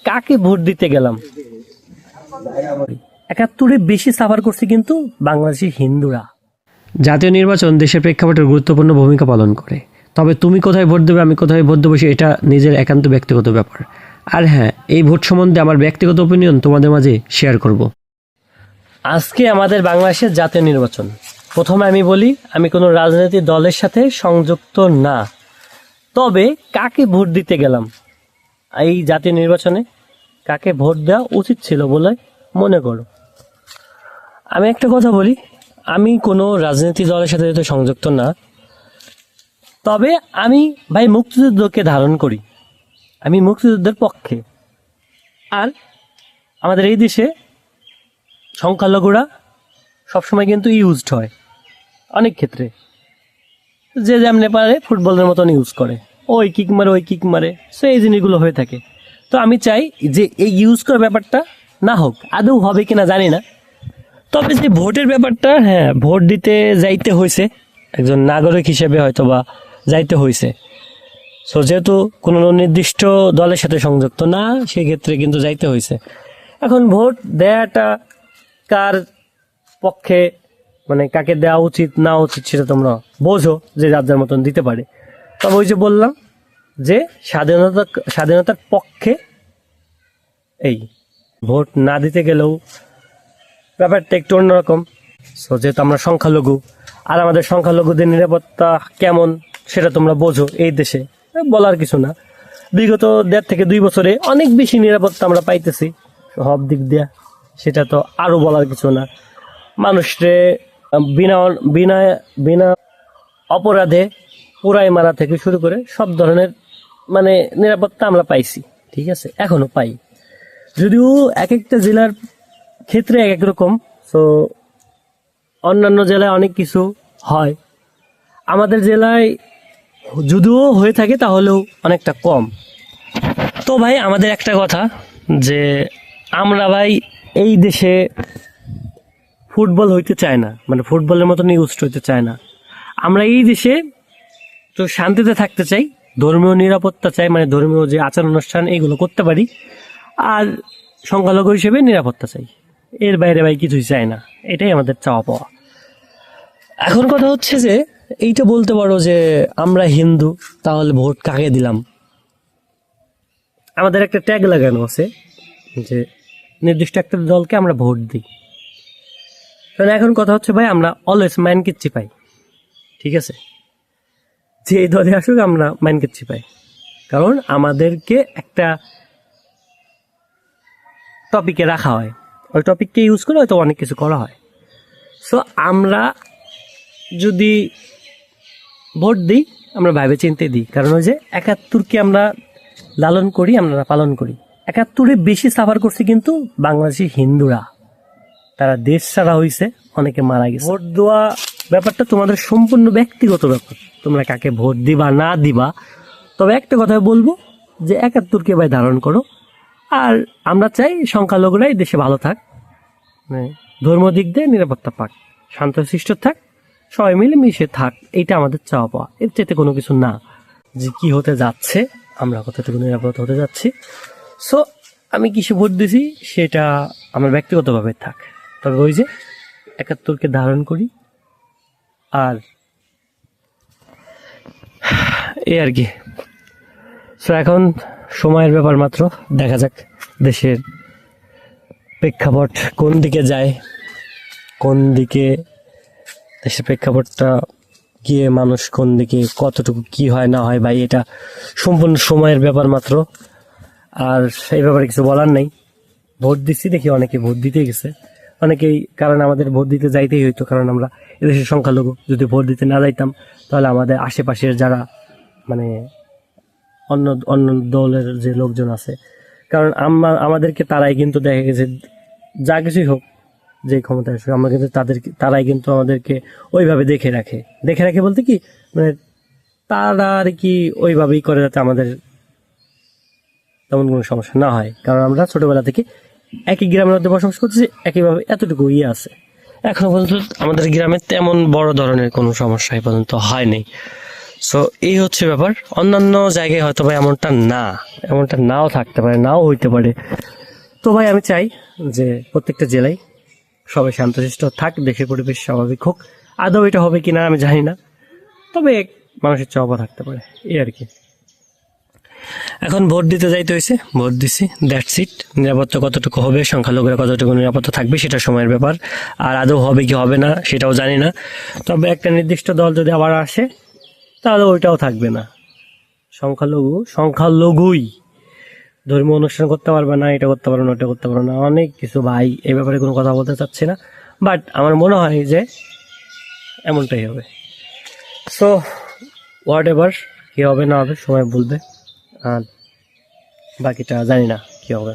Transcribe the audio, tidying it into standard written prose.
কাকে ভোট দিতে গেলাম। ৭১-এ বেশি সাফার করছে কিন্তু বাংলাদেশি হিন্দুরা। জাতীয় নির্বাচন দেশের প্রেক্ষাপটের গুরুত্বপূর্ণ ভূমিকা পালন করে, তবে তুমি কোথায় ভোট দেবে, আমি কোথায় ভোট দেবো, এটা নিজের একান্ত ব্যক্তিগত ব্যাপার। আর হ্যাঁ, এই ভোট সম্বন্ধে আমার ব্যক্তিগত ওপিনিয়ন তোমাদের মাঝে শেয়ার করব। আজকে আমাদের বাংলাদেশের জাতীয় নির্বাচন। প্রথমে আমি বলি, আমি কোনো রাজনৈতিক দলের সাথে সংযুক্ত না, তবে কাকে ভোট দিতে গেলাম এই জাতীয় নির্বাচনে, কাকে ভোট দেওয়া উচিত ছিল বলে মনে করো। আমি একটা কথা বলি, আমি কোনো রাজনৈতিক দলের সাথে যেহেতু সংযুক্ত না, তবে আমি ভাই মুক্তিযুদ্ধকে ধারণ করি, আমি মুক্তিযুদ্ধের পক্ষে। আর আমাদের এই দেশে সংখ্যালঘুরা সবসময় কিন্তু ইউজড হয় অনেক ক্ষেত্রে, যে যেমনি পারে ফুটবলের মতন ইউজ করে, ওই কিক মারে ওই কিক মারে, সো এই জিনিসগুলো হয়ে থাকে। তো আমি চাই যে এই ইউজ করার ব্যাপারটা না হোক, আদৌ হবে কিনা জানি না। তবে যে ভোটের ব্যাপারটা, হ্যাঁ ভোট দিতে যাইতে হয়েছে, একজন নাগরিক হিসেবে হয়তো বা যাইতে হয়েছে। সো যেহেতু কোনো নির্দিষ্ট দলের সাথে সংযুক্ত না, সেক্ষেত্রে কিন্তু যাইতে হয়েছে। এখন ভোট দেওয়াটা কার পক্ষে, মানে কাকে দেওয়া উচিত না উচিত সেটা তোমরা বোঝো, যে যার যার মতন দিতে পারে। তবে ওই যে বললাম যে স্বাধীনতার পক্ষে এই ভোট না দিতে গেলেও ব্যাপারটা একটু অন্যরকম। সো যেহেতু আমরা সংখ্যালঘু, আর আমাদের সংখ্যালঘুদের নিরাপত্তা কেমন সেটা তোমরা বোঝো। এই দেশে বলার কিছু না, বিগত 1.5 থেকে 2 বছরে অনেক বেশি নিরাপত্তা আমরা পাইতেছি সব দিক দিয়ে, সেটা তো আরও বলার কিছু না। মানুষরে বিনা বিনা বিনা অপরাধে পুরাই মারা থেকে শুরু করে সব ধরনের মানে নিরাপত্তা আমরা পাইছি, ঠিক আছে, এখনো পাই। যদিও এক একটা জেলার ক্ষেত্রে এক এক রকম, তো অন্যান্য জেলায় অনেক কিছু হয়, আমাদের জেলায় যদিও হয়ে থাকে তাহলেও অনেকটা কম। তো ভাই আমাদের একটা কথা, যে আমরা ভাই এই দেশে ফুটবল হইতে চায় না, মানে ফুটবলের মতন ইউজড হইতে চায় না। আমরা এই দেশে তো শান্তিতে থাকতে চাই, ধর্মীয় নিরাপত্তা চাই, মানে ধর্মীয় যে আচার অনুষ্ঠান এগুলো করতে পারি, আর সংখ্যালঘু হিসেবে নিরাপত্তা চাই। এর বাইরে ভাই কিছুই চাই না, এটাই আমাদের চাওয়া পাওয়া। এখন কথা হচ্ছে যে এইটা বলতে পারো যে আমরা হিন্দু, তাহলে ভোট কাকে দিলাম। আমাদের একটা ট্যাগ লাগানো আছে যে নির্দিষ্ট একটা দলকে আমরা ভোট দিই। কারণ এখন কথা হচ্ছে ভাই, আমরা অলওয়েজ মাইন কিচ্ছি পাই, ঠিক আছে, যে এই দলে আসুক আমরা মাইন কিচ্ছি পাই, কারণ আমাদেরকে একটা টপিকে রাখা হয়, ওই টপিককে ইউজ করে হয়তো অনেক কিছু করা হয়। সো আমরা যদি ভোট দিই, আমরা ভাবে চিনতে দিই, কারণ ওই যে ৭১-কে আমরা লালন করি, আমরা পালন করি। ৭১-এ বেশি সাফার করছে কিন্তু বাংলাদেশি হিন্দুরা, তারা দেশ ছাড়া হয়েছে, অনেকে মারা গেছে। ভোট দেওয়া ব্যাপারটা তোমাদের সম্পূর্ণ ব্যক্তিগত ব্যাপার, তোমরা কাকে ভোট দিবা না দিবা। তবে একটা কথা বলবো যে ৭১-কে ভাই ধারণ করো, আর আমরা চাই সংখ্যালঘুরাই দেশে ভালো থাক, মানে ধর্ম দিক দিয়ে নিরাপত্তা পাক, শান্তশিষ্ট থাক, সবাই মিলে মিশে থাক, এইটা আমাদের চাওয়া পাওয়া। এর চাইতে কোনো কিছু না যে কি হতে যাচ্ছে, আমরা কতটুকু নিরাপদ হতে যাচ্ছি। সো আমি কিসে ভোট দিছি সেটা আমার ব্যক্তিগতভাবে থাক, তবে ওই যে ৭১-কে ধারণ করি, আর এই আর কি। সো এখন সময়ের ব্যাপার মাত্র, দেখা যাক দেশের প্রেক্ষাপট কোন দিকে যায়, কোন দিকে দেশের প্রেক্ষাপটটা গিয়ে মানুষ কোন দিকে কতটুকু কি হয় না হয়, ভাই এটা সম্পূর্ণ সময়ের ব্যাপার মাত্র। আর এই ব্যাপারে কিছু বলার নেই। ভোট দিচ্ছি, দেখি অনেকে ভোট দিতে গেছে, অনেকেই, কারণ আমাদের ভোট দিতে যাইতেই হইতো, কারণ আমরা এদেশের সংখ্যালঘু। যদি ভোট দিতে না যাইতাম তাহলে আমাদের আশেপাশের যারা মানে অন্য অন্য দলের যে লোকজন আছে, কারণ আমাদেরকে তারাই কিন্তু দেখা গেছে যা কিছুই হোক, যে ক্ষমতা আসবে, আমরা কিন্তু তারাই কিন্তু আমাদেরকে ওইভাবে দেখে রাখে বলতে কি, মানে তারা আর কি ওইভাবেই করে যাতে আমাদের তেমন কোনো সমস্যা না হয়। কারণ আমরা ছোটবেলা থেকে একই গ্রামের মধ্যে বসবাস করতেছি, একইভাবে এতটুকু আছে। এখনো পর্যন্ত আমাদের গ্রামে তেমন বড় ধরনের কোনো সমস্যা পর্যন্ত হয়নি। সো এই হচ্ছে ব্যাপার। অন্যান্য জায়গায় হয়তো ভাই এমনটা নাও থাকতে পারে, নাও হইতে পারে। তো ভাই আমি চাই যে প্রত্যেকটা জেলায় সবাই শান্তশিষ্ট থাক, দেশের পরিবেশ স্বাভাবিক হোক। আদৌ এটা হবে কিনা আমি জানি না, তবে মানুষের চাওয়া থাকতে পারে, এই আর কি। এখন ভোট দিতে যাইতে হয়েছে, ভোট দিছি, দ্যাটস ইট। নিরাপত্তা কতটুকু হবে, সংখ্যালঘুরা কতটুকু নিরাপত্তা থাকবে সেটা সময়ের ব্যাপার। আর আদৌ হবে কি হবে না সেটাও জানি না। তবে একটা নির্দিষ্ট দল যদি আবার আসে তাহলে ওইটাও থাকবে না। সংখ্যালঘুই ধর্মীয় অনুষ্ঠান করতে পারবে না, এটা করতে পারবে না, ওটা করতে পারবে না, অনেক কিছু। ভাই এই ব্যাপারে কোনো কথা বলতে চাচ্ছি না, বাট আমার মনে হয় যে এমনটাই হবে। সো হোয়াট এভার, কী হবে না হবে সময় বলবে, আর বাকিটা জানি না কী হবে।